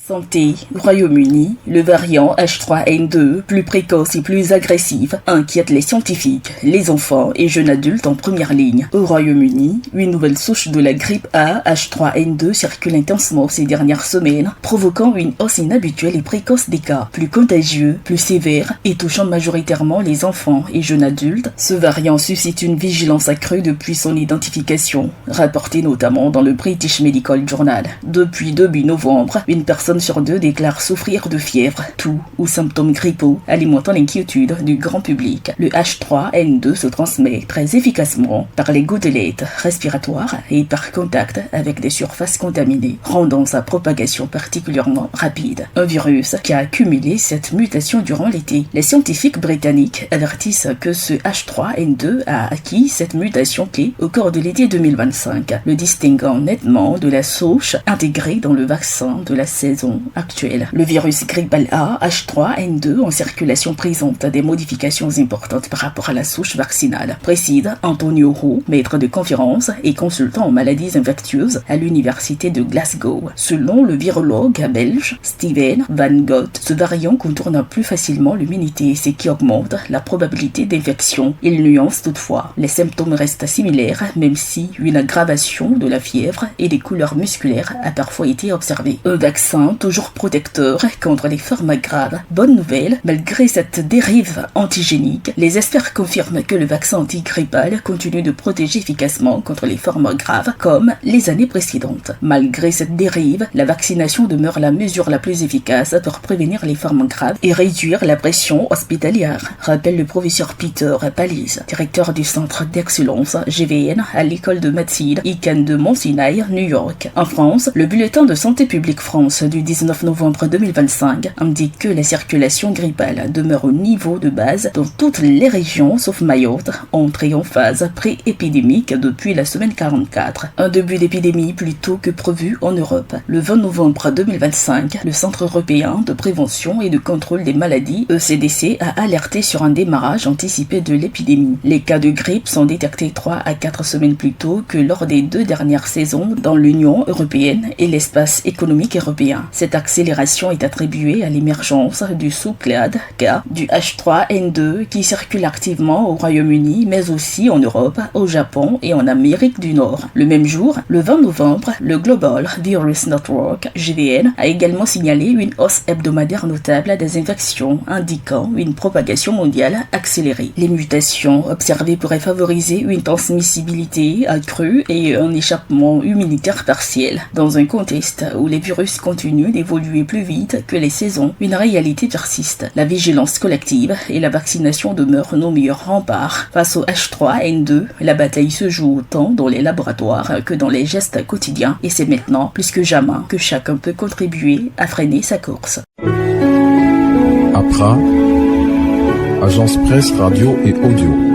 Santé. Royaume-Uni, le variant H3N2, plus précoce et plus agressif, inquiète les scientifiques, les enfants et jeunes adultes en première ligne. Au Royaume-Uni, une nouvelle souche de la grippe A, H3N2, circule intensement ces dernières semaines, provoquant une hausse inhabituelle et précoce des cas, plus contagieux, plus sévère et touchant majoritairement les enfants et jeunes adultes. Ce variant suscite une vigilance accrue depuis son identification, rapportée notamment dans le British Medical Journal. Depuis début novembre, une personne sur deux déclare souffrir de fièvre, toux ou symptômes grippaux, alimentant l'inquiétude du grand public. Le H3N2 se transmet très efficacement par les gouttelettes respiratoires et par contact avec des surfaces contaminées, rendant sa propagation particulièrement rapide. Un virus qui a accumulé cette mutation durant l'été. Les scientifiques britanniques avertissent que ce H3N2 a acquis cette mutation clé au cours de l'été 2025, le distinguant nettement de la souche intégrée dans le vaccin de la saison actuelle. Le virus grippal A, H3N2 en circulation présente des modifications importantes par rapport à la souche vaccinale, précise Antonio Roux, maître de conférence et consultant en maladies infectieuses à l'université de Glasgow. Selon le virologue belge Steven Van Gogh, ce variant contourne plus facilement l'immunité, ce qui augmente la probabilité d'infection. Il nuance toutefois. Les symptômes restent similaires, même si une aggravation de la fièvre et des couleurs musculaires a parfois été observée. Un vaccin toujours protecteur contre les formes graves. Bonne nouvelle, malgré cette dérive antigénique, les experts confirment que le vaccin antigrippal continue de protéger efficacement contre les formes graves comme les années précédentes. Malgré cette dérive, la vaccination demeure la mesure la plus efficace pour prévenir les formes graves et réduire la pression hospitalière, rappelle le professeur Peter Pallis, directeur du centre d'excellence GVN à l'école de médecine Icahn de Mount Sinai, New York. En France, le bulletin de santé publique France du 19 novembre 2025 indique que la circulation grippale demeure au niveau de base dans toutes les régions sauf Mayotte, entrée en phase pré-épidémique depuis la semaine 44. Un début d'épidémie plus tôt que prévu en Europe. Le 20 novembre 2025, le Centre européen de prévention et de contrôle des maladies, ECDC, a alerté sur un démarrage anticipé de l'épidémie. Les cas de grippe sont détectés 3 à 4 semaines plus tôt que lors des 2 dernières saisons dans l'Union européenne et l'espace économique européen. Cette accélération est attribuée à l'émergence du sous-clade K du H3N2 qui circule activement au Royaume-Uni mais aussi en Europe, au Japon et en Amérique du Nord. Le même jour, le 20 novembre, le Global Virus Network, GVN, a également signalé une hausse hebdomadaire notable des infections indiquant une propagation mondiale accélérée. Les mutations observées pourraient favoriser une transmissibilité accrue et un échappement immunitaire partiel. Dans un contexte où les virus continuent d'évoluer plus vite que les saisons, une réalité persiste. La vigilance collective et la vaccination demeurent nos meilleurs remparts. Face au H3N2, la bataille se joue autant dans les laboratoires que dans les gestes quotidiens et c'est maintenant plus que jamais que chacun peut contribuer à freiner sa course. APRA, agence presse, radio et audio.